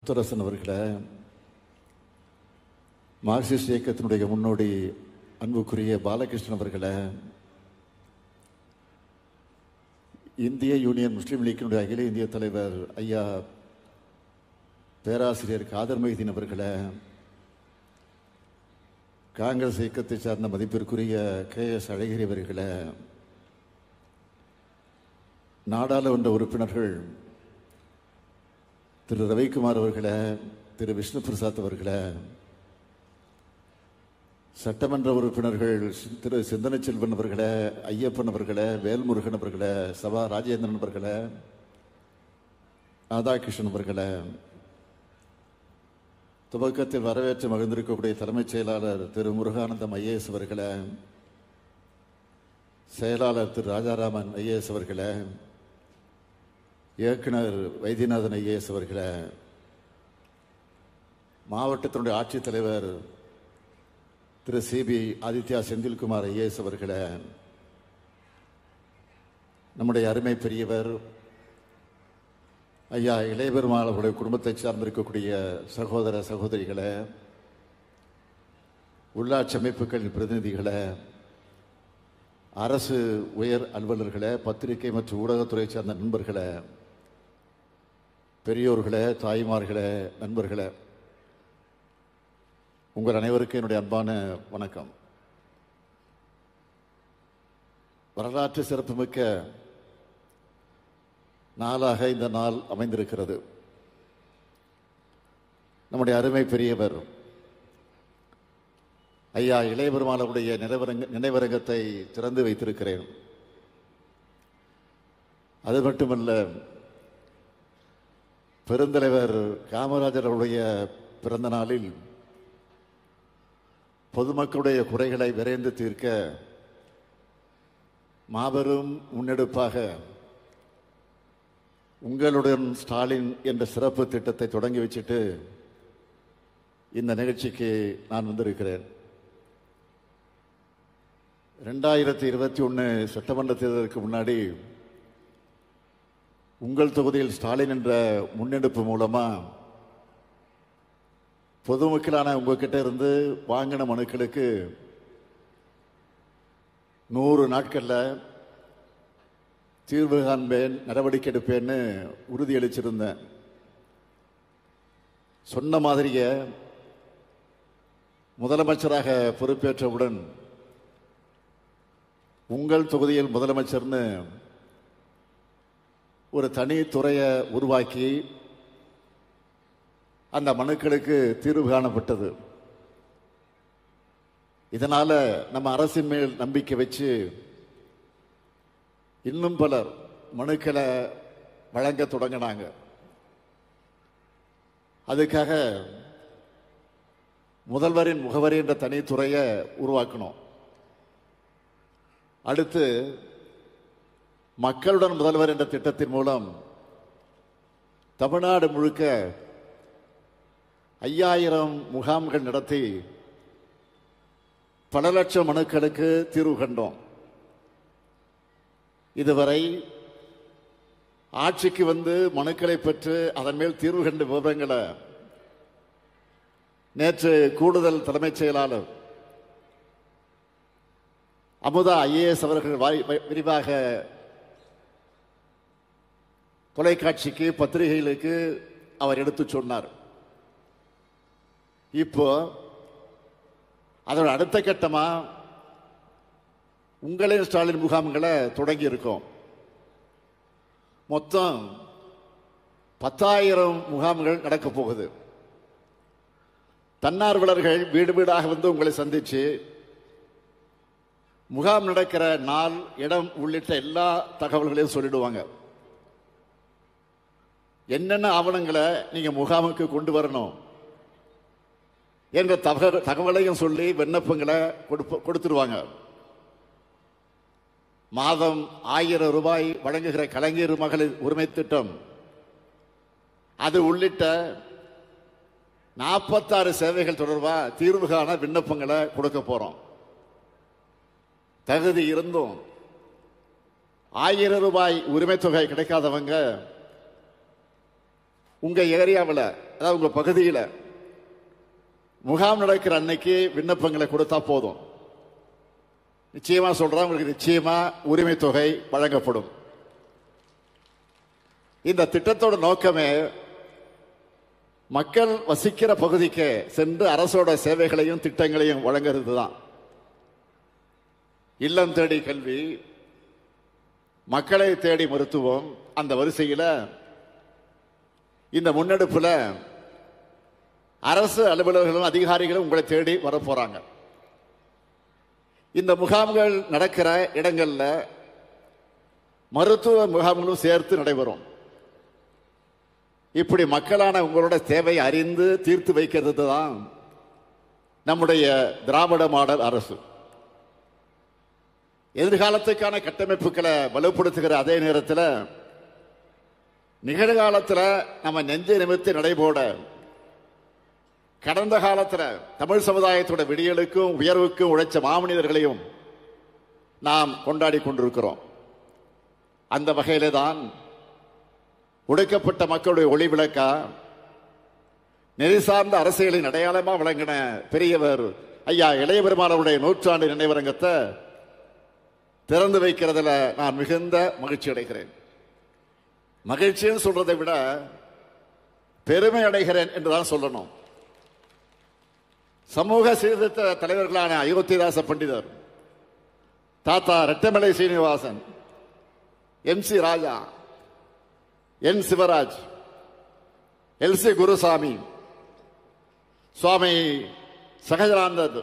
முத்தரசன் அவர்களை, மார்க்சிஸ்ட் இயக்கத்தினுடைய முன்னோடி அன்புக்குரிய பாலகிருஷ்ணன் அவர்களை, இந்திய யூனியன் முஸ்லீம் லீக்கினுடைய அகில இந்திய தலைவர் ஐயா பேராசிரியர் காதர் மைதீன் அவர்களை, காங்கிரஸ் இயக்கத்தை சார்ந்த மதிப்பிற்குரிய KS அழகிரி அவர்களை, நாடாளுமன்ற உறுப்பினர்கள் திரு ரவிக்குமார் அவர்களை, திரு விஷ்ணு பிரசாத் அவர்களை, சட்டமன்ற உறுப்பினர்கள் திரு சிந்தனை செல்வன் அவர்களை, ஐயப்பன் அவர்களை, வேல்முருகன் அவர்களை, சபா ராஜேந்திரன் அவர்களை, ராதாகிருஷ்ணன் அவர்களை, துவக்கத்தில் வரவேற்று மகிழ்ந்திருக்கக்கூடிய தலைமைச் செயலாளர் திரு முருகானந்தம் IAS அவர்களை, செயலாளர் திரு ராஜாராமன் IAS அவர்களை, இயக்குனர் வைத்தியநாதன் IAS அவர்களை, மாவட்டத்தினுடைய ஆட்சித்தலைவர் திரு CB ஆதித்யா செந்தில்குமார் IAS அவர்களை, நம்முடைய அருமை பெரியவர் ஐயா இளையபெருமாள் அவருடைய குடும்பத்தை சார்ந்திருக்கக்கூடிய சகோதர சகோதரிகளை, உள்ளாட்சி அமைப்புகளின் பிரதிநிதிகளை, அரசு உயர் அலுவலர்களை, பத்திரிகை மற்றும் ஊடகத்துறை சார்ந்த நண்பர்களை, பெரியோர்களே, தாய்மார்களே, நண்பர்களே, உங்கள் அனைவருக்கும் என்னுடைய அன்பான வணக்கம். வரலாற்று சிறப்புமிக்க நாளாக இந்த நாள் அமைந்திருக்கிறது. நம்முடைய அருமை பெரியவர் ஐயா இளையபெருமாளுடைய நினைவரங்கத்தை திறந்து வைத்திருக்கிறேன். அது மட்டுமல்ல, பெருந்தலைவர் காமராஜர் அவருடைய பிறந்த நாளில் பொதுமக்களுடைய குறைகளை விரைந்து தீர்க்க மாபெரும் முன்னெடுப்பாக உங்களுடன் ஸ்டாலின் என்ற சிறப்பு திட்டத்தை தொடங்கி வச்சுட்டு இந்த நிகழ்ச்சிக்கு நான் வந்திருக்கிறேன். 2021 சட்டமன்ற தேர்தலுக்கு முன்னாடி உங்கள் தொகுதியில் ஸ்டாலின் என்ற முன்னெடுப்பு மூலமா பொதுமக்களான உங்ககிட்ட இருந்து வாங்கின மனுக்களுக்கு 100 நாட்களில் தீர்வு காண்பேன், நடவடிக்கை எடுப்பேன்னு உறுதியளிச்சிருந்தேன். சொன்ன மாதிரியே முதலமைச்சராக பொறுப்பேற்றவுடன் உங்கள் தொகுதியில் முதலமைச்சர்னு ஒரு தனி துறையை உருவாக்கி அந்த மனுக்களுக்கு தீர்வு காணப்பட்டது. இதனால நம்ம அரசின் மேல் நம்பிக்கை வச்சு இன்னும் பலர் மனுக்களை வழங்க தொடங்கினாங்க. அதுக்காக முதல்வரின் முகவரி என்ற தனித்துறையை உருவாக்கணும். அடுத்து மக்களுடன் முதல்வர் என்ற திட்டத்தின் மூலம் தமிழ்நாடு முழுக்க 5000 முகாம்கள் நடத்தி பல லட்சம் மனுக்களுக்கு தீர்வு கண்டோம். இதுவரை ஆட்சிக்கு வந்து மனுக்களை பெற்று அதன் மேல் தீர்வு கண்ட விவரங்களை நேற்று கூடுதல் தலைமைச் செயலாளர் அமுதா IAS அவர்கள் விரிவாக தொலைக்காட்சிக்கு பத்திரிகைகளுக்கு அவர் எடுத்து சொன்னார். இப்போ அதோட அடுத்த கட்டமா உங்களின் ஸ்டாலின் முகாம்களை தொடங்கி இருக்கோம். மொத்தம் 10,000 முகாம்கள் நடக்க போகுது. தன்னார்வலர்கள் வீடு வீடாக வந்து உங்களை சந்திச்சு முகாம் நடக்கிற நாள், இடம் உள்ளிட்ட எல்லா தகவல்களையும் சொல்லிடுவாங்க. என்னென்ன ஆவணங்களை நீங்க முகாமுக்கு கொண்டு வரணும் என்ற தகவலையும் சொல்லி விண்ணப்பங்களை கொடுத்துருவாங்க. மாதம் 1000 ரூபாய் வழங்குகிற கலைஞர் மகளிர் உரிமை திட்டம், அது உள்ளிட்ட 46 சேவைகள் தொடர்பாக தீர்வு காண விண்ணப்பங்களை கொடுக்க போறோம். தகுதி இருந்தும் 1000 ரூபாய் உரிமை தொகை கிடைக்காதவங்க உங்க ஏரியாவில், அதாவது உங்க பகுதியில் முகாம் நடக்கிற அன்னைக்கு விண்ணப்பங்களை கொடுத்தா போதும். நிச்சயமா சொல்றேன், உங்களுக்கு நிச்சயமா உரிமை தொகை வழங்கப்படும். இந்த திட்டத்தோட நோக்கமே மக்கள் வசிக்கிற பகுதிக்கு சென்று அரசோட சேவைகளையும் திட்டங்களையும் வழங்குறது தான். இல்லம் தேடி கல்வி, மக்களை தேடி மருத்துவம், அந்த வரிசையில் இந்த முன்னெடுப்புல அரசு அலுவலர்களும் அதிகாரிகளும் உங்களை தேடி வரப்போறாங்க. இந்த முகாம்கள் நடக்கிற இடங்கள்ல மருத்துவ முகாம்களும் சேர்த்து நடைபெறும். இப்படி மக்களான உங்களோட தேவை அறிந்து தீர்த்து வைக்கிறது தான் நம்முடைய திராவிட மாடல் அரசு. எதிர்காலத்துக்கான கட்டமைப்புகளை வலுப்படுத்துகிற அதே நேரத்தில் நிகழ்காலத்தில் நம்ம நெஞ்சை நிமிர்த்தி நடைபோட கடந்த காலத்தில் தமிழ் சமுதாயத்தோட விடியலுக்கும் உயர்வுக்கும் உழைச்ச மாமனிதர்களையும் நாம் கொண்டாடி கொண்டிருக்கிறோம். அந்த வகையில தான் ஒடுக்கப்பட்ட மக்களுடைய ஒளி விளக்கா நெறி சார்ந்த அரசியலின் அடையாளமா விளங்கின பெரியவர் ஐயா இளைய பெருமாளுடைய 100ஆண்டு நினைவரங்கத்தை திறந்து வைக்கிறதுல நான் மிகுந்த மகிழ்ச்சி அடைகிறேன். மகிழ்ச்சின்னு சொல்றதை விட பெருமை அடைகிறேன் என்றுதான் சொல்லணும். சமூக சீர்திருத்த தலைவர்களான அயோத்திதாச பண்டிதர், தாத்தா ரெட்டமலை சீனிவாசன், MC ராஜா, N சிவராஜ், LC குருசாமி, சுவாமி சகஜானந்தர்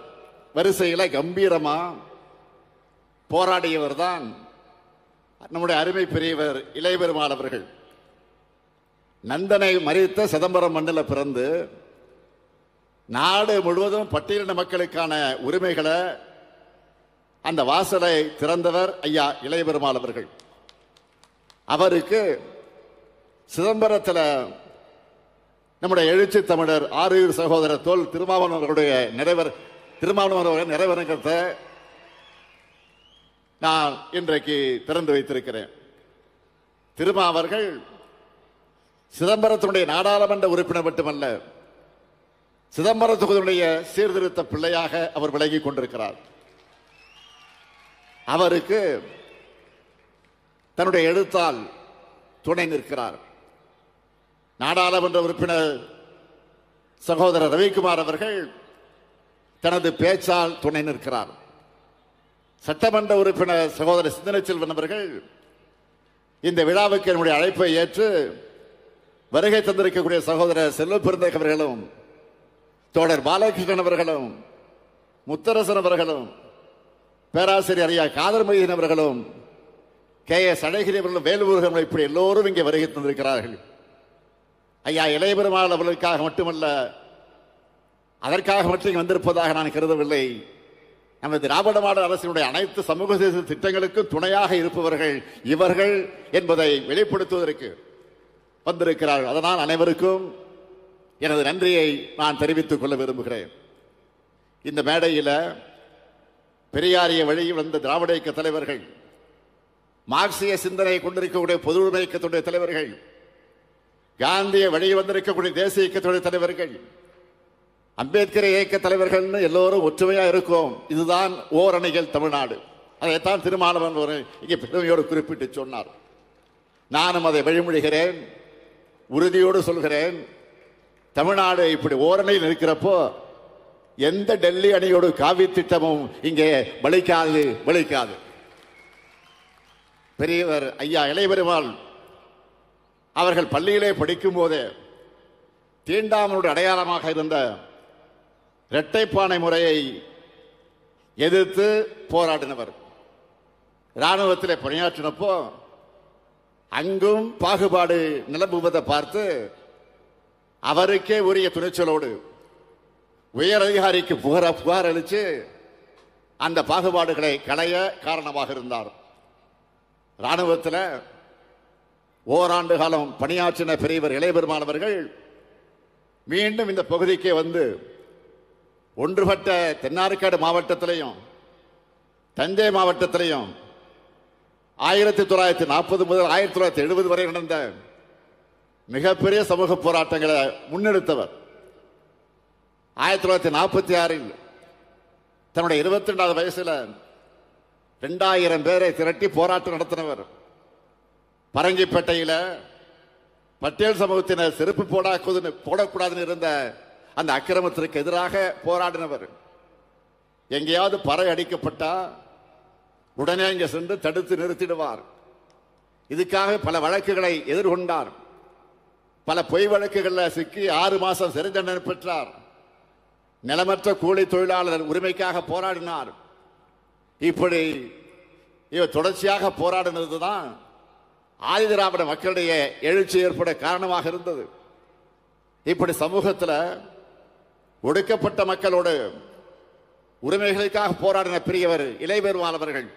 வரிசையில் கம்பீரமா போராடியவர் தான் நம்முடைய அருமை பெரியவர் இளைய பெருமாள் அவர்கள். நந்தனை மறித்த சிதம்பரம் மண்ணில் பிறந்து நாடு முழுவதும் பட்டியலின மக்களுக்கான உரிமைகளை அந்த வாசலை திறந்தவர் ஐயா இளைய பெருமாள் அவர்கள். அவருக்கு சிதம்பரத்தில் நம்முடைய எழுச்சி தமிழர் ஆரூர் சகோதரர் தோல் திருமாவளவன் அவர்களுடைய நிறைவரங்கத்தை நான் இன்றைக்கு திறந்து வைத்திருக்கிறேன். திருமாவர்கள் சிதம்பரத்தினுடைய நாடாளுமன்ற உறுப்பினர் மட்டுமல்ல, சிதம்பர தொகுதியுடைய சீர்திருத்த பிள்ளையாக அவர் விலகிக் கொண்டிருக்கிறார். அவருக்கு தன்னுடைய எழுத்தால் துணை நிற்கிறார். நாடாளுமன்ற உறுப்பினர் சகோதரர் ரவிக்குமார் அவர்கள் தனது பேச்சால் துணை நிற்கிறார். சட்டமன்ற உறுப்பினர் சகோதரர் சிந்தனை செல்வன் அவர்கள் இந்த விழாவுக்கு என்னுடைய அழைப்பை ஏற்று வருகை தந்திருக்கக்கூடிய சகோதரர் செல்வ பெருந்தகை அவர்களும், தோழர் பாலகிருஷ்ணன் அவர்களும், முத்தரசன் அவர்களும், பேராசிரியர் ஐயா காதர் மைதீன் அவர்களும், KS அழகிரி அவர்களும், வேலுமுருகன், இப்படி எல்லோரும் இங்கே வருகை தந்திருக்கிறார்கள். ஐயா இளைய பெருமாள் அவர்களுக்காக மட்டுமல்ல, அதற்காக மட்டும் வந்திருப்பதாக நான் கருதவில்லை. நமது திராவிட மாடல் அரசினுடைய அனைத்து சமூக திட்டங்களுக்கும் துணையாக இருப்பவர்கள் இவர்கள் என்பதை வெளிப்படுத்துவதற்கு வந்திருக்கிறார்கள். அதனால் அனைவருக்கும் எனது நன்றியை நான் தெரிவித்துக் கொள்ள விரும்புகிறேன். இந்த மேடையில் பெரியாரிய வழியில் வந்த திராவிட இயக்க தலைவர்கள், மார்க்சிய சிந்தனை கொண்டிருக்கக்கூடிய பொது உடைமை இயக்கத்துடைய தலைவர்கள், காந்திய வழியில் வந்திருக்கக்கூடிய தேசிய இயக்கத்துடைய தலைவர்கள், அம்பேத்கர் இயக்க தலைவர்கள் எல்லோரும் ஒற்றுமையா இருக்கும். இதுதான் ஓரணிகள் தமிழ்நாடு. அதைத்தான் திருமாவளவன் இங்கே பெருமையோடு குறிப்பிட்டு சொன்னார். நானும் அதை வழிமொழிகிறேன், உறுதியோடு சொல்கிறேன். தமிழ்நாடு இப்படி ஓரணியில் இருக்கிறப்போ எந்த டெல்லி அணியோடு காவி திட்டமும் இங்கே பலிக்காது. பெரியவர் ஐயா இளைய பெருமாள் அவர்கள் பள்ளியிலே படிக்கும் போதே தீண்டாமலுடைய அடையாளமாக இருந்த இரட்டைப்பானை முறையை எதிர்த்து போராடினவர். இராணுவத்திலே பணியாற்றினப்போ அங்கும் பாகுபாடு நிலவுவதை பார்த்து அவருக்கே உரிய துணிச்சலோடு உயர் அதிகாரிக்கு புகார் அளித்து அந்த பாகுபாடுகளை களைய காரணமாக இருந்தார். இராணுவத்தில் ஓராண்டு காலம் பணியாற்றின பெரியவர் இளைய பெருமாள் அவர்கள் மீண்டும் இந்த பகுதிக்கே வந்து ஒன்றுபட்ட தென்னார்காடு மாவட்டத்திலையும் தஞ்சை மாவட்டத்திலையும் 1940 முதல் 1970 வரை நடந்த மிகப்பெரிய சமூக போராட்டங்களை முன்னெடுத்தவர். 1946 தன்னுடைய 22வது வயசுல 2000 பேரை திரட்டி போராட்டம் நடத்தினவர். பரங்கிப்பேட்டையில் பட்டேல் சமூகத்தினர் செருப்பு போடக்கூடாதுன்னு இருந்த அந்த அக்கிரமத்திற்கு எதிராக போராடினவர். எங்கேயாவது பறை அடிக்கப்பட்டா உடனே இங்கே சென்று தடுத்து நிறுத்திடுவார். இதுக்காக பல வழக்குகளை எதிர்கொண்டார். பல பொய் வழக்குகளில் சிக்கி 6 மாசம் சிறை தண்டனை பெற்றார். நிலமற்ற கூலி தொழிலாளர் உரிமைக்காக போராடினார். இப்படி இவர் தொடர்ச்சியாக போராடினதுதான் ஆதிதிராவிட மக்களுடைய எழுச்சி ஏற்பட காரணமாக இருந்தது. இப்படி சமூகத்தில் ஒடுக்கப்பட்ட மக்களோடு உரிமைகளுக்காக போராடின பெரியவர் இளையபெருமாள் அவர்கள்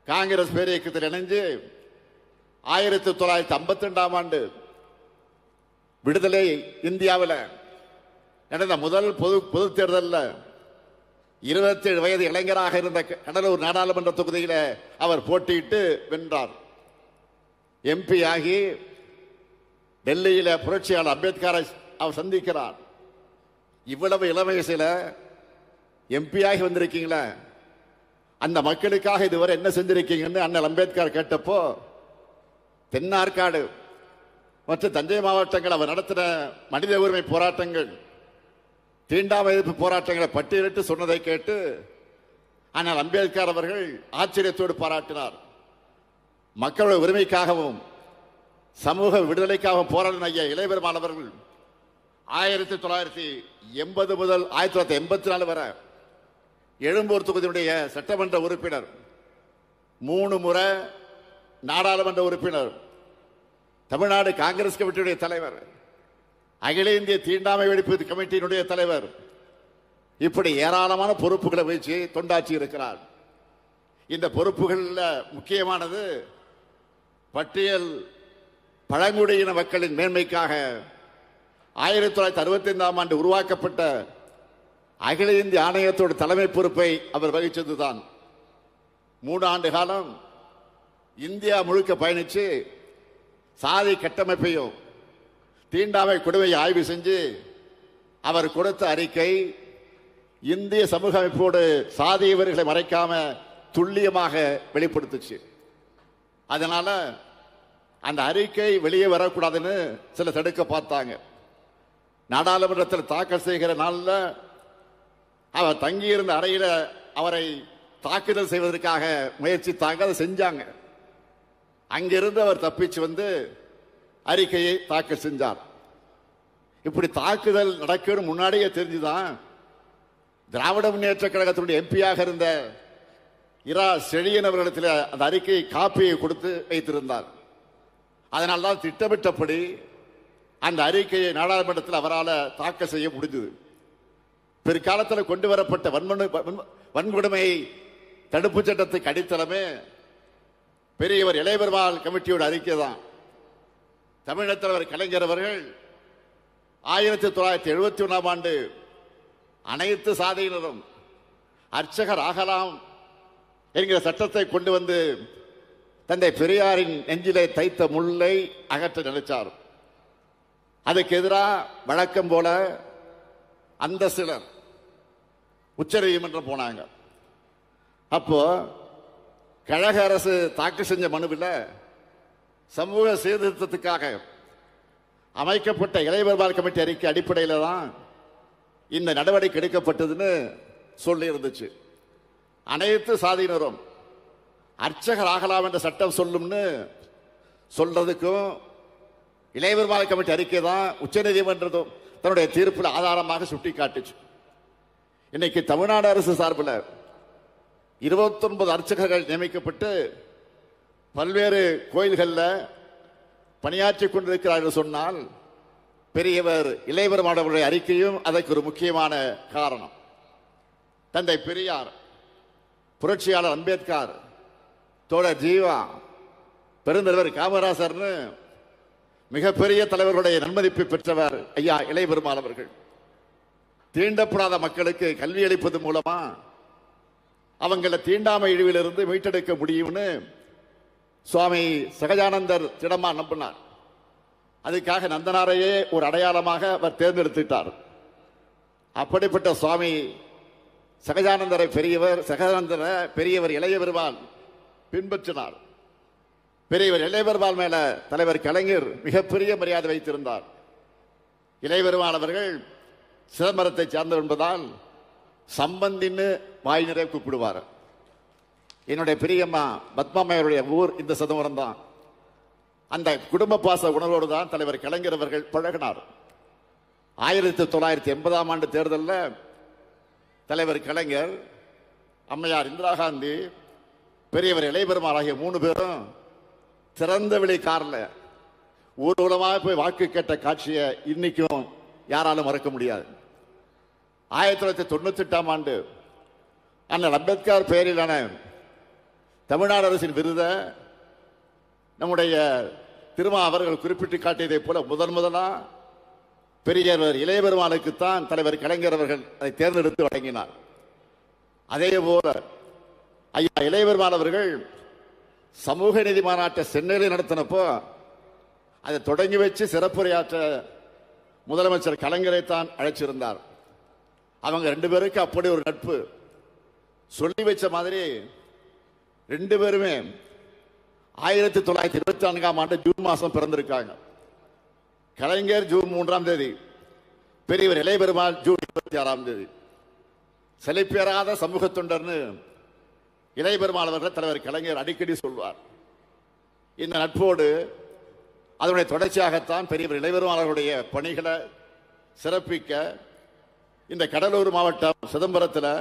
காங்கிரஸ் பேரியக்கத்தில் இணைந்து 1952 ஆண்டு விடுதலை இந்தியாவில் நடந்த முதல் பொது தேர்தலில் 27 வயது இளைஞராக இருந்த கடலூர் நாடாளுமன்ற தொகுதியில் அவர் போட்டியிட்டு வென்றார். எம்பி ஆகி டெல்லியில் புரட்சியாளர் அம்பேத்கரை அவர் சந்திக்கிறார். இவ்வளவு இளம் வயசில் எம்பி ஆகி வந்திருக்கீங்களா, அந்த மக்களுக்காக இதுவரை என்ன செஞ்சிருக்கீங்கன்னு அண்ணல் அம்பேத்கர் கேட்டப்போ தென்னார்காடு மற்றும் தஞ்சை மாவட்டங்கள் அவர் நடத்தின மனித உரிமை போராட்டங்கள், தீண்டாமை எதிர்ப்பு போராட்டங்களை பட்டியலிட்டு சொன்னதை கேட்டு ஆனால் அம்பேத்கர் அவர்கள் ஆச்சரியத்தோடு பாராட்டினார். மக்களுடைய உரிமைக்காகவும் சமூக விடுதலைக்காகவும் போராடின ஐயா இளையபெருமாள் அவர்கள் 1980 முதல் 1984 வரை எழும்பூர் தொகுதியுடைய சட்டமன்ற உறுப்பினர், 3 முறை நாடாளுமன்ற உறுப்பினர், தமிழ்நாடு காங்கிரஸ் கமிட்டியுடைய தலைவர், அகில இந்திய தீண்டாமை ஒழிப்பு கமிட்டியினுடைய தலைவர், இப்படி ஏராளமான பொறுப்புகளை வச்சு தொண்டாற்றி இருக்கிறார். இந்த பொறுப்புகளில் முக்கியமானது பட்டியல் பழங்குடியின மக்களின் மேன்மைக்காக 1965 ஆண்டு உருவாக்கப்பட்ட அகில இந்திய ஆணையத்தோட தலைமை பொறுப்பை அவர் வகித்ததுதான். 3 ஆண்டு காலம் இந்தியா முழுக்க பயணித்து சாதி கட்டமைப்பையும் தீண்டாமை கொடுமையை ஆய்வு செஞ்சு அவர் கொடுத்த அறிக்கை இந்திய சமூக அமைப்போடு சாதியவர்களை மறைக்காம துல்லியமாக வெளிப்படுத்துச்சு. அதனால அந்த அறிக்கை வெளியே வரக்கூடாதுன்னு சில தடுக்க பார்த்தாங்க. நாடாளுமன்றத்தில் தாக்கல் செய்கிற நாளில் அவர் தங்கியிருந்த அறையில் அவரை தாக்குதல் செய்வதற்காக முயற்சித்தாங்க. அதை செஞ்சாங்க. அங்கிருந்து அவர் தப்பிச்சு வந்து அறிக்கையை தாக்கல் செஞ்சார். இப்படி தாக்குதல் நடக்கும் முன்னாடியே தெரிஞ்சுதான் திராவிட முன்னேற்ற கழகத்தினுடைய எம்பியாக இருந்த இரா செழியன் அவர்களிடத்தில் அந்த அறிக்கையை காப்பியை கொடுத்து வைத்திருந்தார். அதனால்தான் திட்டமிட்டபடி அந்த அறிக்கையை நாடாளுமன்றத்தில் அவரால் தாக்கல் செய்ய முடிந்தது. பிற்காலத்தில் கொண்டு வரப்பட்ட வன்கொடுமை தடுப்பு சட்டத்துக்கு அடித்தளமே பெரியவர் இளையபெருமாள் கமிட்டியோட அறிக்கை தான். தமிழக தலைவர் கலைஞர் அவர்கள் 1971 ஆண்டு அனைத்து சாதியினரும் அர்ச்சகர் ஆகலாம் என்கிற சட்டத்தை கொண்டு வந்து தந்தை பெரியாரின் நெஞ்சிலே தைத்த முள்ளை அகற்ற நினைச்சார். அதுக்கு எதிராக வழக்கம் போல அந்த சிலர் உச்ச நீதிமன்றம் போனாங்க. அப்போ கழக அரசு தாக்கல் செஞ்ச மனுவில் சமூக சீர்திருத்தத்துக்காக அமைக்கப்பட்ட இளையபெருமாள் கமிட்டி அறிக்கை அடிப்படையில் தான் இந்த நடவடிக்கை எடுக்கப்பட்டதுன்னு சொல்லி இருந்துச்சு. அனைத்து சாதியினரும் அர்ச்சகர் ஆகலாம் என்ற சட்டம் சொல்லும்னு சொல்றதுக்கும் இளையபெருமாள் கமிட்டி அறிக்கை தான் உச்ச நீதிமன்றத்தும் தன்னுடைய தீர்ப்பில் ஆதாரமாக சுட்டி காட்டுச்சு. இன்னைக்கு தமிழ்நாடு அரசு சார்பில் 29 அர்ச்சகர்கள் நியமிக்கப்பட்டு பல்வேறு கோயில்களில் பணியாற்றி கொண்டிருக்கிறார்கள் சொன்னால் பெரியவர் இளையபெருமாள் அவருடைய அறிக்கையும் அதற்கு ஒரு முக்கியமான காரணம். தந்தை பெரியார், புரட்சியாளர் அம்பேத்கர், தோழர் ஜீவா, பெருந்தலைவர் காமராசர்னு மிகப்பெரிய தலைவர்களுடைய நன்மதிப்பை பெற்றவர் ஐயா இளையபெருமாள் அவர்கள். தீண்டப்படாத மக்களுக்கு கல்வி அளிப்பது மூலமா அவங்களை தீண்டாமை இழிவிலிருந்து மீட்டெடுக்க முடியும்னு சுவாமி சகஜானந்தர் திடமா நம்பினார். அதுக்காக நந்தனாரையே ஒரு அடையாளமாக அவர் தேர்ந்தெடுத்துட்டார். அப்படிப்பட்ட சுவாமி சகஜானந்தரை பெரியவர் இளைய பெருமாள் பின்பற்றினார். பெரியவர் இளைய பெருமாள் மேல தலைவர் கலைஞர் மிகப்பெரிய மரியாதை வைத்திருந்தார். இளைய பெருமாள் அவர்கள் சிதம்பரத்தை சார்ந்தவர் என்பதால் சம்பந்தின்னு வாய் நிறைய கூப்பிடுவார். என்னுடைய பெரியம்மா பத்மாமையருடைய ஊர் இந்த சிதம்பரம் தான். அந்த குடும்ப பாச உணர்வோடு தான் தலைவர் கலைஞர் அவர்கள் பழகினார். 1980ஆம் ஆண்டு தேர்தலில் தலைவர் கலைஞர், அம்மையார் இந்திரா காந்தி, பெரியவர் இளைய பெருமாள் ஆகிய 3 பேரும் திறந்த வெளி காரில் ஊர்வலமாக போய் வாக்கு கேட்ட காட்சியை இன்னைக்கும் யாராலும் மறக்க முடியாது. 1998ஆம் ஆண்டு அண்ணல் அம்பேத்கர் பெயரிலான தமிழ்நாடு அரசின் விருதை நம்முடைய திருமா அவர்கள் குறிப்பிட்டு காட்டியதை போல முதலா பெரியவர் இளைய பெருமாளுக்குத்தான் தலைவர் கலைஞர் அவர்கள் அதை தேர்ந்தெடுத்து வழங்கினார். அதே போல ஐயா இளைய பெருமாள் அவர்கள் சமூக நீதி மாநாட்டை சென்னையில் நடத்தினப்போ அதை தொடங்கி வச்சு சிறப்புரையாற்ற முதலமைச்சர் கலைஞரைத்தான் அழைச்சிருந்தார். அவங்க 2 பேருக்கு அப்படி ஒரு நட்பு. சொல்லி வச்ச மாதிரி 2 பேருமே 1924ஆம் ஆண்டு ஜூன் மாதம் பிறந்திருக்காங்க. கலைஞர் ஜூன் 3ஆம் தேதி, பெரியவர் இளைய பெருமாள் ஜூன் 26ஆம் தேதி. செழிப்பேறாத சமூக தொண்டர்னு இளைய பெருமாள் அவர்கள் தலைவர் கலைஞர் அடிக்கடி சொல்வார். இந்த நட்போடு அதனுடைய தொடர்ச்சியாகத்தான் பெரியவர் இளைய பெருமாள் அவர்களுடைய பணிகளை சிறப்பிக்க இந்த கடலூர் மாவட்டம் சிதம்பரத்தில்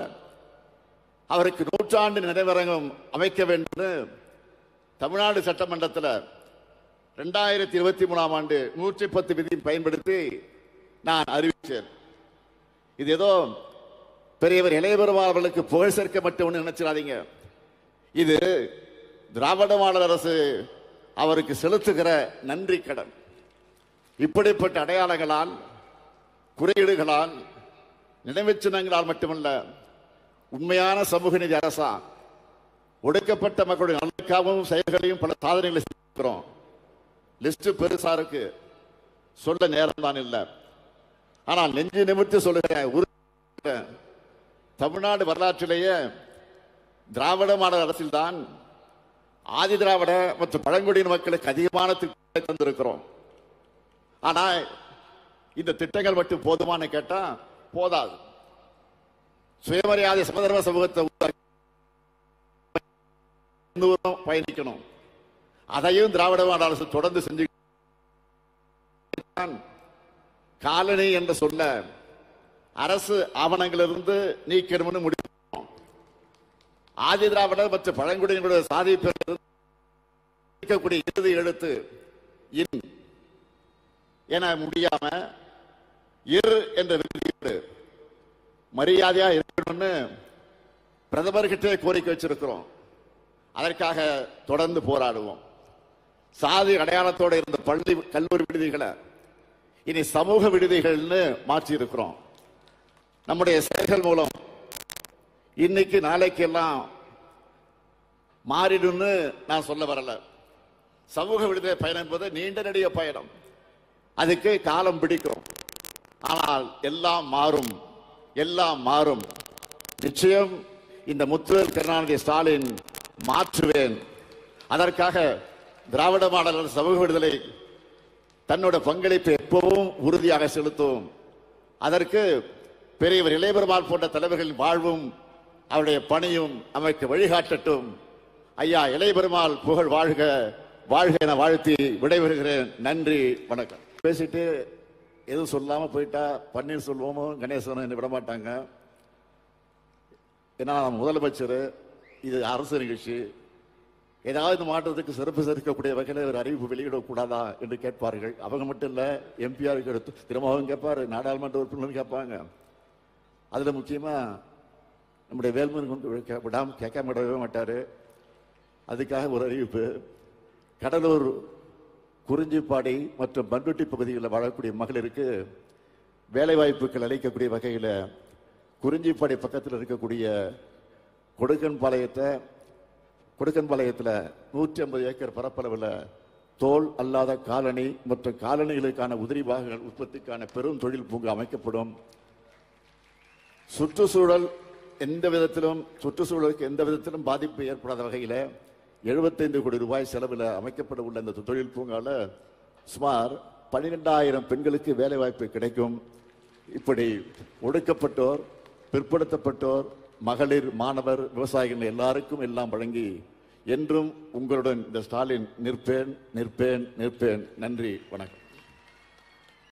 அவருக்கு 100ஆண்டு நினைவரங்கம் அமைக்க வேண்டும் தமிழ்நாடு சட்டமன்றத்தில் 2023ஆம் ஆண்டு 110 விதியை பயன்படுத்தி நான் அறிவித்தேன். இது ஏதோ பெரியவர் இளைய பெருமாள் அவர்களுக்கு புகழ் சேர்க்க மட்டும் நினைச்சிடாதீங்க. இது திராவிட மாடல் அரசு அவருக்கு செலுத்துகிற நன்றி கடன். இப்படிப்பட்ட அடையாளங்களால், குறியீடுகளால், நினைவு சின்னங்களால் மட்டுமல்ல, உண்மையான சமூக நீதி அரசா ஒடுக்கப்பட்ட மக்களுடைய நலனுக்காகவும் செயல்களையும் பல சாதனைகளை செய்கிறோம். லிஸ்ட் பெருசா இருக்கு, சொல்ல நேரம் தான் இல்லை. ஆனால் நெஞ்சு நிமிர்த்தி சொல்லுகிறேன், தமிழ்நாடு வரலாற்றிலேயே திராவிட மாடல் அரசில் தான் ஆதி திராவிட மற்றும் பழங்குடியின மக்களுக்கு அதிகமான திட்டங்களை தந்திருக்கிறோம். ஆனா இந்த திட்டங்கள் மட்டும் போதுமானு கேட்டா போதாது. சுயமரியாதை சமதர்ம சமூகத்தை பயணிக்கணும். அதையும் திராவிட மாடல் அரசு தொடர்ந்து செஞ்சு காலனி என்று சொல்ல அரசு ஆவணங்களிலிருந்து நீக்கணும்னு முடிவு. ஆதி திராவிடர் மற்றும் பழங்குடியினுடைய சாதி இருக்கக்கூடிய இறுதி எழுத்து இன் என முடியாம இரு என்ற விருது மரியாதையா இருக்கணும்னு பிரதமர்கிட்டே கோரிக்கை வச்சிருக்கிறோம். அதற்காக தொடர்ந்து போராடுவோம். சாதி அடையாளத்தோடு இருந்த பள்ளி கல்லூரி விடுதிகளை இனி சமூக விடுதிகள்னு மாற்றி இருக்கிறோம். நம்முடைய செயல்கள் மூலம் இன்னைக்கு நாளைக்கு எல்லாம் மாறிடும்னு நான் சொல்ல வரல. சமூக விடுதலை பயணம் என்பது நீண்ட நெடிய பயணம். அதுக்கு காலம் பிடிக்கும். ஆனால் எல்லாம் மாறும், எல்லாம் மாறும். நிச்சயம் இந்த முத்துவேல் கருணாநிதி ஸ்டாலின் மாற்றுவேன். அதற்காக திராவிட மாடல் சமூக விடுதலை தன்னோட பங்களிப்பை எப்பவும் உறுதியாக செலுத்தும். அதற்கு பெரியவர் இளைய பெருமாள் போன்ற தலைவர்களின் வாழ்வும் அவருடைய பணியும் அமைக்க வழிகாட்டட்டும். ஐயா இளைய பெருமாள் புகழ் வாழ்க, வாழ்க என வாழ்த்தி விடைபெறுகிறேன். நன்றி, வணக்கம். பேசிட்டு எதுவும் சொல்லாம போயிட்டா பன்னீர்செல்வமும் கணேசனும் என்ன விட மாட்டாங்க. ஏன்னா முதலமைச்சர், இது அரசு நிகழ்ச்சி, ஏதாவது மாற்றத்துக்கு சிறப்பு சேர்க்கக்கூடிய வகையில் ஒரு அறிவிப்பு வெளியிடக்கூடாதா என்று கேட்பார்கள். அவங்க மட்டும் இல்ல, எம்பிஆருக்கு எடுத்து திரும்பவும் கேட்பாரு, நாடாளுமன்ற உறுப்பினரும் கேட்பாங்க. அதுல முக்கியமா நம்முடைய வேல்முருகன் விடாம கேட்காம விடவே மாட்டாரு. அதுக்காக ஒரு அறிவிப்பு. கடலூர், குறிஞ்சிப்பாடி மற்றும் பண்ருட்டி பகுதிகளில் வாழக்கூடிய மகளிருக்கு வேலை வாய்ப்புகள் அளிக்கக்கூடிய வகையில் குறிஞ்சிப்பாடி பக்கத்தில் இருக்கக்கூடிய கொடுக்கன்பாளையத்தில் 150 ஏக்கர் பரப்பளவில் தோல் அல்லாத காலணி மற்றும் காலணிகளுக்கான உதிரி பாகங்கள் உற்பத்திக்கான பெரும் தொழில் பூங்கா அமைக்கப்படும். சுற்றுச்சூழலுக்கு எந்த விதத்திலும் பாதிப்பு ஏற்படாத வகையில் 75 கோடி ரூபாய் செலவில் அமைக்கப்பட உள்ள இந்த தொழில் பூங்காவில் சுமார் 12,000 பெண்களுக்கு வேலை வாய்ப்பு கிடைக்கும். இப்படி ஒடுக்கப்பட்டோர், பிற்படுத்தப்பட்டோர், மகளிர், மாணவர், விவசாயிகள் எல்லாருக்கும் எல்லாம் வழங்கி என்றும் உங்களுடன் இந்த ஸ்டாலின் நிற்பேன். நன்றி, வணக்கம்.